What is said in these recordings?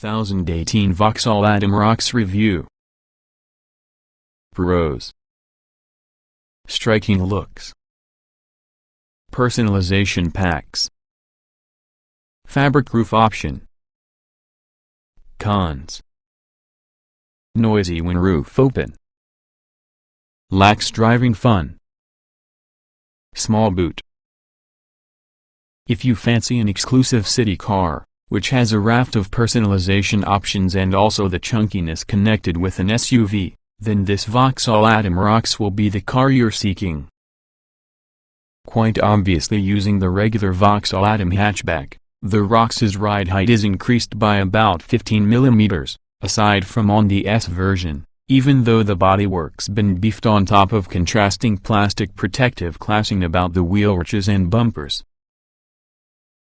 2018 Vauxhall Adam Rocks Review. Pros: striking looks, personalization packs, fabric roof option. Cons: noisy when roof open, lacks driving fun, small boot. If you fancy an exclusive city car, which has a raft of personalization options and also the chunkiness connected with an SUV, then this Vauxhall Adam Rocks will be the car you're seeking. Quite obviously, using the regular Vauxhall Adam hatchback, the Rocks' ride height is increased by about 15 mm, aside from on the S version, even though the bodywork's been beefed on top of contrasting plastic protective classing about the wheel arches and bumpers.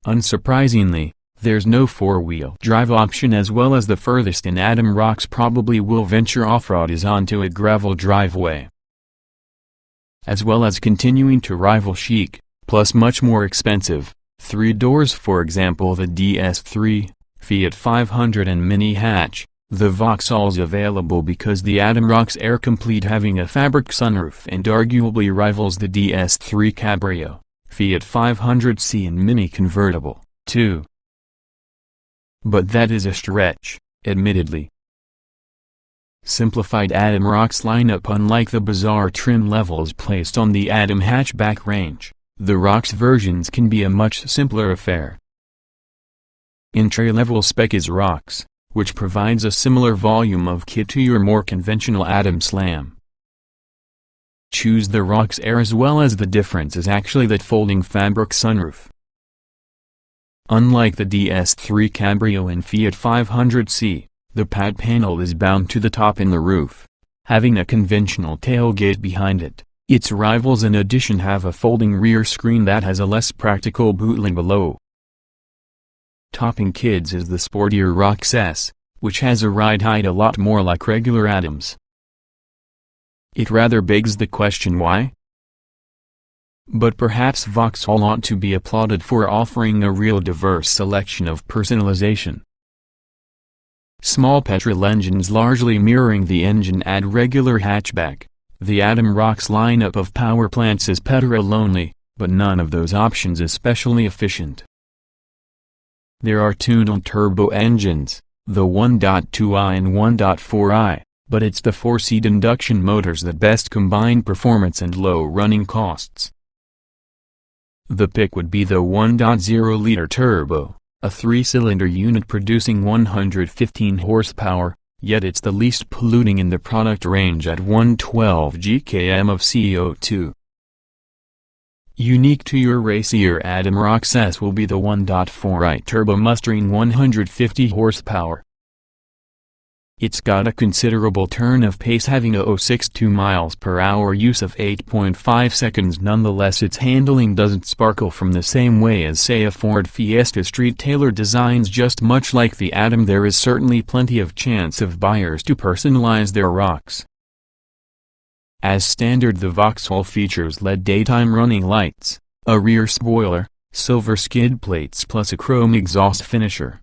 Unsurprisingly, there's no four-wheel drive option, as well as the furthest an Adam Rocks probably will venture off-road is onto a gravel driveway. As well as continuing to rival chic, plus much more expensive, 3 doors, for example the DS3, Fiat 500 and Mini hatch, the Vauxhall's available because the Adam Rocks Air Complete having a fabric sunroof and arguably rivals the DS3 Cabrio, Fiat 500C and Mini convertible, too. But that is a stretch, admittedly. Simplified Adam Rocks lineup. Unlike the bizarre trim levels placed on the Adam hatchback range, the Rocks versions can be a much simpler affair. Entry-level spec is Rocks, which provides a similar volume of kit to your more conventional Adam Slam. Choose the Rocks Air, as well as the difference is actually that folding fabric sunroof. Unlike the DS3 Cabrio and Fiat 500C, the pad panel is bound to the top in the roof, having a conventional tailgate behind it. Its rivals in addition have a folding rear screen that has a less practical bootline below. Topping kids is the sportier Rocks S, which has a ride height a lot more like regular Adams. It rather begs the question why? But perhaps Vauxhall ought to be applauded for offering a real diverse selection of personalization. Small petrol engines largely mirroring the engine add regular hatchback. The Adam Rocks lineup of power plants is petrol only, but none of those options especially efficient. There are tuned turbo engines, the 1.2i and 1.4i, but it's the 4-seat induction motors that best combine performance and low running costs. The pick would be the 1.0-liter turbo, a 3-cylinder unit producing 115 horsepower, yet it's the least polluting in the product range at 112 gkm of CO2. Unique to your racier Adam Rocks S will be the 1.4i turbo mustering 150 horsepower. It's got a considerable turn of pace, having a 0.62 miles per hour use of 8.5 seconds. Nonetheless, its handling doesn't sparkle from the same way as, say, a Ford Fiesta Street. Tailored designs. Just much like the Adam, there is certainly plenty of chance of buyers to personalize their Rocks. As standard, the Vauxhall features LED daytime running lights, a rear spoiler, silver skid plates plus a chrome exhaust finisher.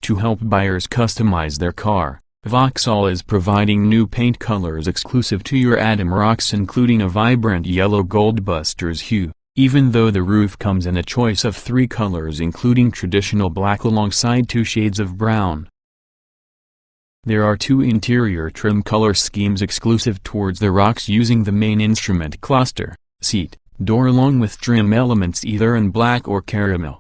To help buyers customize their car, Vauxhall is providing new paint colors exclusive to your Adam Rocks, including a vibrant yellow Goldbusters hue, even though the roof comes in a choice of 3 colors including traditional black alongside 2 shades of brown. There are 2 interior trim color schemes exclusive towards the Rocks, using the main instrument cluster, seat, door along with trim elements either in black or caramel.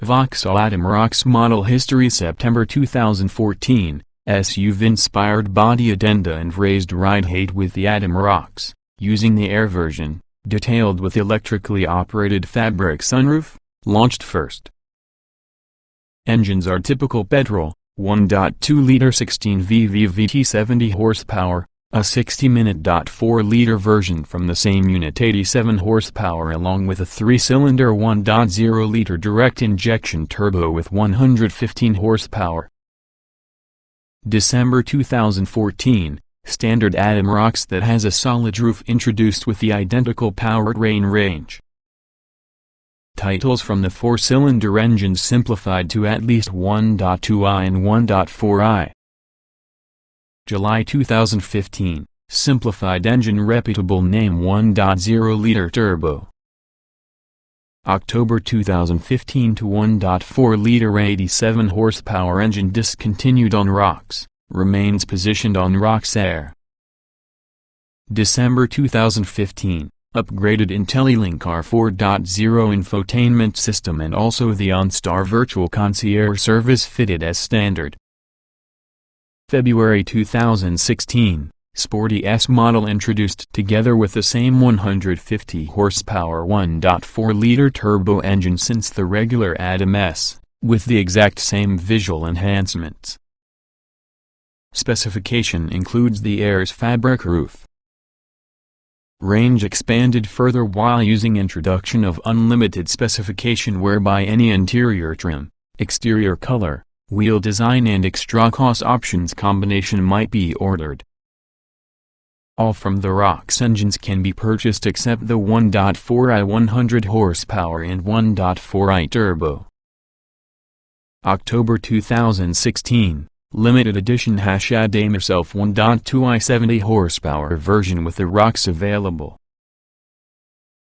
Vauxhall Adam Rocks model history: September 2014, SUV-inspired body addenda and raised ride height with the Adam Rocks, using the Air version, detailed with electrically operated fabric sunroof, launched first. Engines are typical petrol, 1.2-liter 16 VVVT 70 horsepower, a 60-minute 4-liter version from the same unit 87 horsepower, along with a 3-cylinder 1.0-liter direct injection turbo with 115 horsepower. December 2014, standard Adam Rocks that has a solid roof introduced with the identical powertrain range. Titles from the 4-cylinder engines simplified to at least 1.2i and 1.4i. July 2015, simplified engine reputable name 1.0-liter turbo. October 2015 to 1.4-liter 87 horsepower engine discontinued on rocks, remains positioned on rocks Air. December 2015, upgraded IntelliLink R 4.0 infotainment system and also the OnStar virtual concierge service fitted as standard. February 2016, sporty S model introduced together with the same 150 horsepower 1.4-liter turbo engine since the regular Adam S, with the exact same visual enhancements. Specification includes the Air's fabric roof. Range expanded further while using introduction of unlimited specification whereby any interior trim, exterior color, wheel design and extra cost options combination might be ordered. All from the rocks engines can be purchased except the 1.4i 100 horsepower and 1.4i turbo. October 2016, limited edition Adam Yourself 1.2i 70 horsepower version with the rocks available.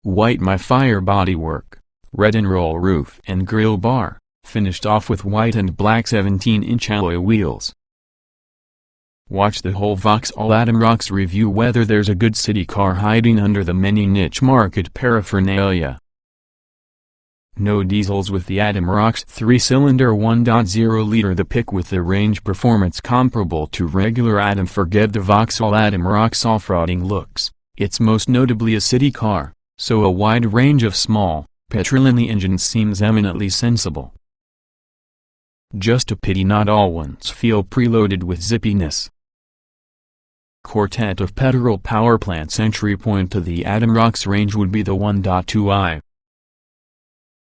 White My Fire bodywork, red and roll roof and grille bar, finished off with white and black 17-inch alloy wheels. Watch the whole Vauxhall Adam Rocks review whether there's a good city car hiding under the many niche market paraphernalia. No diesels with the Adam Rocks 3-cylinder 1.0-liter the pick with the range performance comparable to regular Adam. Forget the Vauxhall Adam Rocks off-roading looks, it's most notably a city car, so a wide range of small, petrol-only engines seems eminently sensible. Just a pity not all ones feel preloaded with zippiness. Quartet of petrol power plants entry point to the Adam Rocks range would be the 1.2i.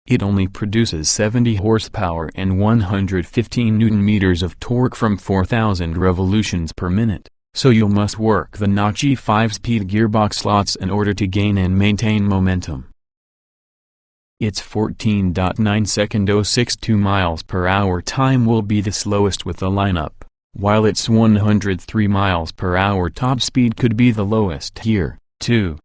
It only produces 70 horsepower and 115 Nm of torque from 4,000 revolutions per minute, so you must work the notchy 5-speed gearbox slots in order to gain and maintain momentum. Its 14.9-second 0.62 miles per hour time will be the slowest with the lineup, while its 103 miles per hour top speed could be the lowest here, too.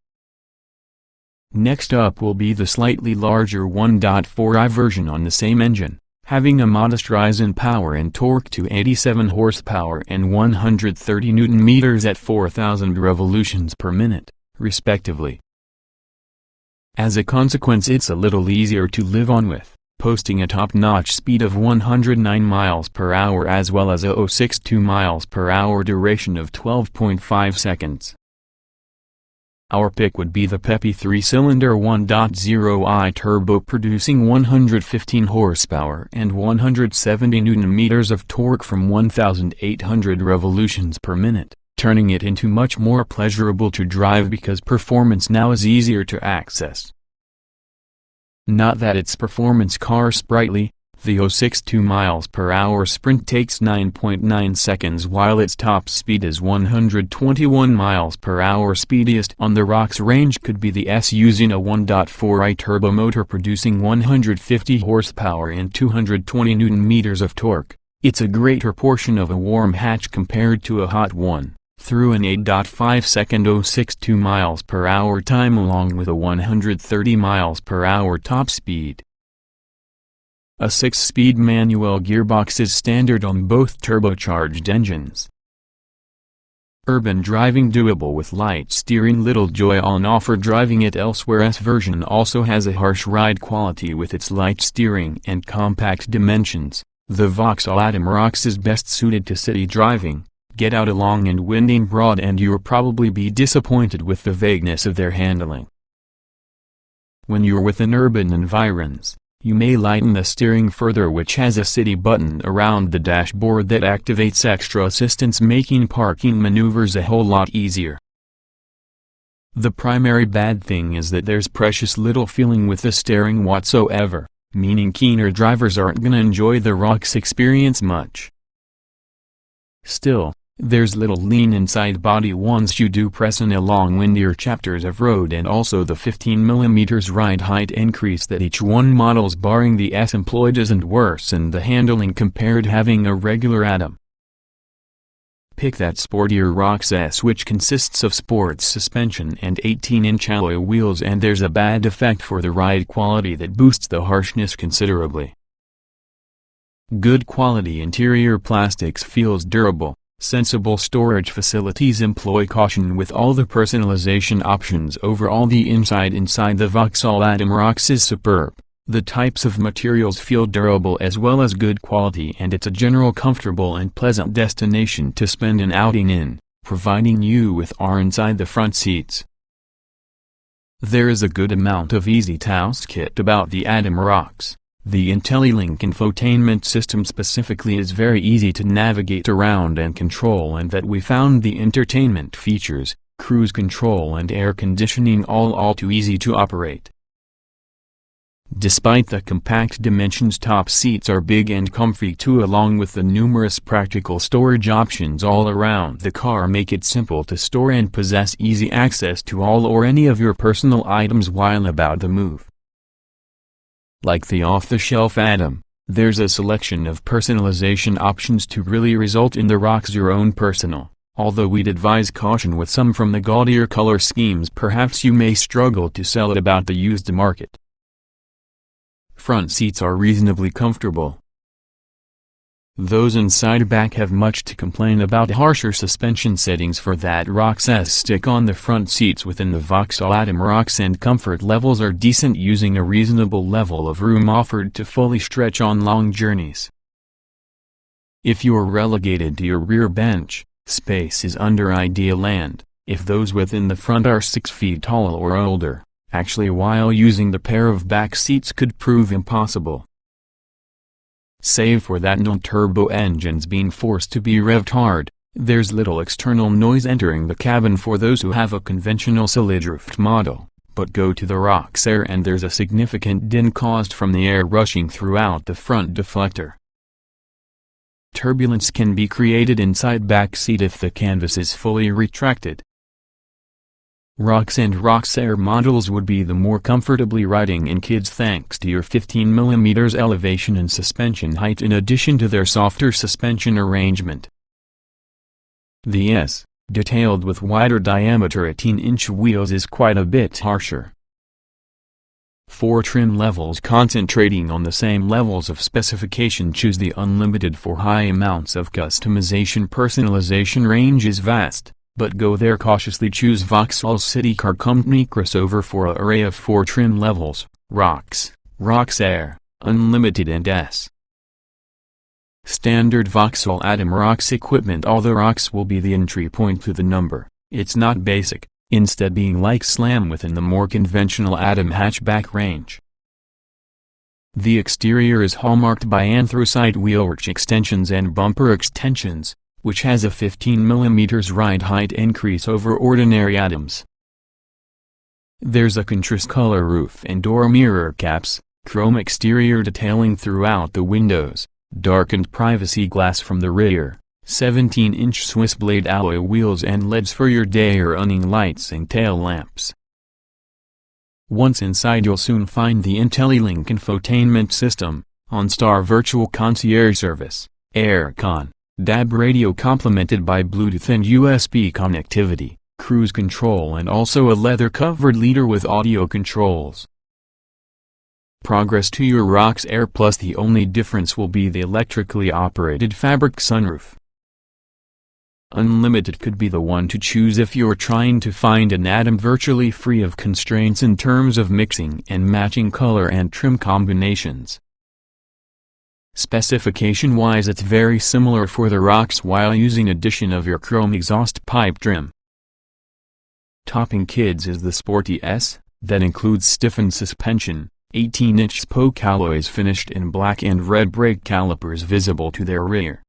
Next up will be the slightly larger 1.4i version on the same engine, having a modest rise in power and torque to 87 horsepower and 130 Nm at 4,000 revolutions per minute, respectively. As a consequence it's a little easier to live on with, posting a top-notch speed of 109 miles per hour as well as a 0.62 miles per hour duration of 12.5 seconds. Our pick would be the peppy 3-cylinder 1.0i turbo producing 115 horsepower and 170 Nm of torque from 1,800 revolutions per minute, turning it into much more pleasurable to drive because performance now is easier to access. Not that its performance car sprightly, the 0.62 miles per hour sprint takes 9.9 seconds while its top speed is 121 miles per hour. Speediest on the rocks range could be the S using a 1.4i turbo motor producing 150 horsepower and 220 Nm of torque. It's a greater portion of a warm hatch compared to a hot one, through an 8.5-second 0.62 miles per hour time along with a 130 miles per hour top speed. A 6-speed manual gearbox is standard on both turbocharged engines. Urban driving doable with light steering, little joy on offer driving it elsewhere. S version also has a harsh ride quality with its light steering and compact dimensions. The Vauxhall Adam Rocks is best suited to city driving. Get out a long and winding broad and you'll probably be disappointed with the vagueness of their handling. When you're within urban environs, you may lighten the steering further, which has a city button around the dashboard that activates extra assistance, making parking maneuvers a whole lot easier. The primary bad thing is that there's precious little feeling with the steering whatsoever, meaning keener drivers aren't gonna enjoy the rocks experience much. Still, There's little lean inside body once you do press in along windier chapters of road, and also the 15mm ride height increase that each one models barring the S employ doesn't worsen the handling compared having a regular Adam. Pick that sportier ROX S, which consists of sports suspension and 18-inch alloy wheels, and there's a bad effect for the ride quality that boosts the harshness considerably. Good quality interior plastics feels durable. Sensible storage facilities employ caution with all the personalization options. Overall, the inside the Vauxhall Adam ROX is superb. The types of materials feel durable as well as good quality, and it's a general comfortable and pleasant destination to spend an outing in, providing you with R inside the front seats. There is a good amount of easy-to-use kit about the Adam ROX. The IntelliLink infotainment system specifically is very easy to navigate around and control, and that we found the entertainment features, cruise control and air conditioning all too easy to operate. Despite the compact dimensions, top seats are big and comfy too, along with the numerous practical storage options all around the car make it simple to store and possess easy access to all or any of your personal items while about the move. Like the off-the-shelf Adam, there's a selection of personalization options to really result in the ROX your own personal, although we'd advise caution with some from the gaudier color schemes. Perhaps you may struggle to sell it about the used market. Front seats are reasonably comfortable. Those inside back have much to complain about. Harsher suspension settings for that ROX S stick on the front seats within the Vauxhall Adam ROX, and comfort levels are decent, using a reasonable level of room offered to fully stretch on long journeys. If you're relegated to your rear bench, space is under ideal, and if those within the front are 6 feet tall or older, actually while using the pair of back seats could prove impossible. Save for that non-turbo engines being forced to be revved hard, there's little external noise entering the cabin for those who have a conventional solid-roofed model, but go to the ROX Air and there's a significant din caused from the air rushing throughout the front deflector. Turbulence can be created inside back seat if the canvas is fully retracted. ROX and ROX Air models would be the more comfortably riding in kids thanks to your 15mm elevation and suspension height, in addition to their softer suspension arrangement. The S, detailed with wider diameter 18-inch wheels, is quite a bit harsher. 4 trim levels concentrating on the same levels of specification. Choose the Unlimited for high amounts of customization. Personalization range is vast, but go there cautiously. Choose Vauxhall City Car Company crossover for an array of 4 trim levels: ROX, ROX Air, Unlimited and S. Standard Vauxhall Adam ROX equipment. Although ROX will be the entry point to the number, it's not basic, instead being like Slam within the more conventional Adam hatchback range. The exterior is hallmarked by anthracite wheelwatch extensions and bumper extensions, which has a 15mm ride height increase over ordinary Adams. There's a contrast color roof and door mirror caps, chrome exterior detailing throughout the windows, darkened privacy glass from the rear, 17-inch Swiss blade alloy wheels, and LEDs for your day or running lights and tail lamps. Once inside, you'll soon find the IntelliLink infotainment system, OnStar virtual concierge service, aircon, DAB radio complemented by Bluetooth and USB connectivity, cruise control, and also a leather-covered leader with audio controls. Progress to your ROX Air Plus. The only difference will be the electrically operated fabric sunroof. Unlimited could be the one to choose if you're trying to find an Adam virtually free of constraints in terms of mixing and matching color and trim combinations. Specification-wise, it's very similar for the ROX while using addition of your chrome exhaust pipe trim. Topping kids is the Sporty S, that includes stiffened suspension, 18-inch spoke alloys finished in black, and red brake calipers visible to their rear.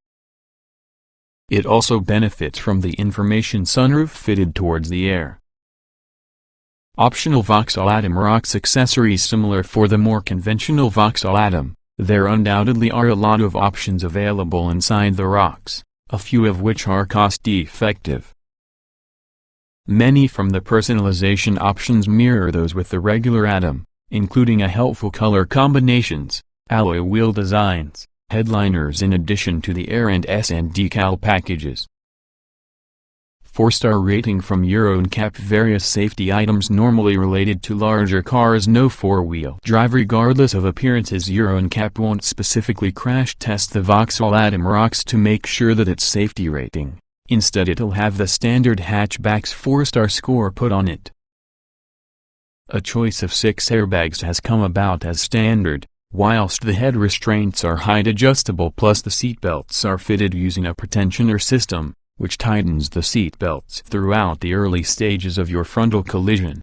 It also benefits from the information sunroof fitted towards the air. Optional Vauxhall Adam ROX accessories. Similar for the more conventional Vauxhall Adam, there undoubtedly are a lot of options available inside the ROX, a few of which are cost-effective. Many from the personalization options mirror those with the regular Adam, including a helpful color combinations, alloy wheel designs, headliners in addition to the Air and S and decal packages. 4-star rating from Euro NCAP. Various safety items normally related to larger cars. No four-wheel drive. Regardless of appearances, Euro NCAP won't specifically crash test the Vauxhall Adam rocks to make sure that its safety rating. Instead, it'll have the standard hatchback's 4-star score put on it. A choice of 6 airbags has come about as standard, whilst the head restraints are height adjustable, plus the seatbelts are fitted using a pretensioner system, which tightens the seatbelts throughout the early stages of your frontal collision.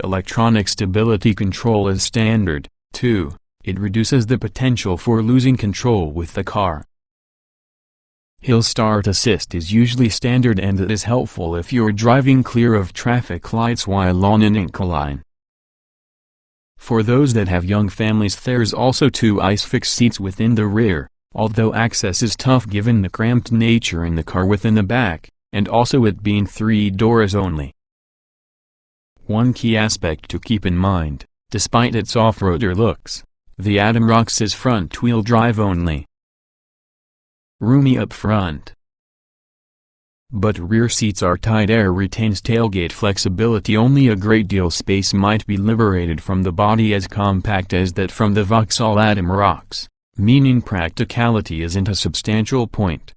Electronic stability control is standard, too. It reduces the potential for losing control with the car. Hill Start Assist is usually standard, and it is helpful if you're driving clear of traffic lights while on an incline. For those that have young families, there's also 2 ISOFIX seats within the rear, although access is tough given the cramped nature in the car within the back, and also it being 3 doors only. One key aspect to keep in mind, despite its off-roader looks, the Adam rocks is front-wheel drive only. Roomy up front, but rear seats are tight. Air retains tailgate flexibility. Only a great deal space might be liberated from the body as compact as that from the Vauxhall Adam rocks, meaning practicality isn't a substantial point.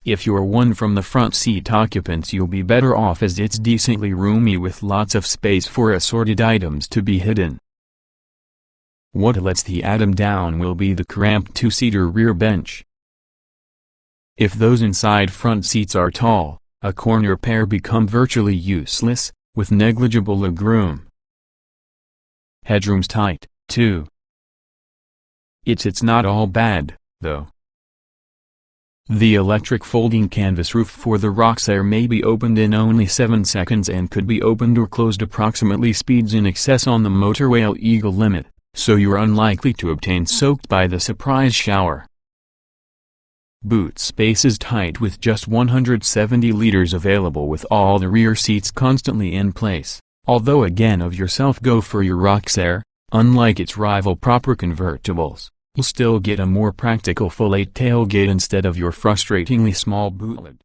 If you're one from the front seat occupants, you'll be better off as it's decently roomy with lots of space for assorted items to be hidden. What lets the Adam down will be the cramped 2-seater rear bench. If those inside front seats are tall, a corner pair become virtually useless, with negligible legroom. Headroom's tight, too. It's not all bad, though. The electric folding canvas roof for the Roxair may be opened in only 7 seconds and could be opened or closed approximately speeds in excess on the motorway legal limit, so you're unlikely to obtain soaked by the surprise shower. Boot space is tight with just 170 liters available with all the rear seats constantly in place, although again of yourself go for your Roxair, unlike its rival proper convertibles, you'll still get a more practical full 8 tailgate instead of your frustratingly small boot lid.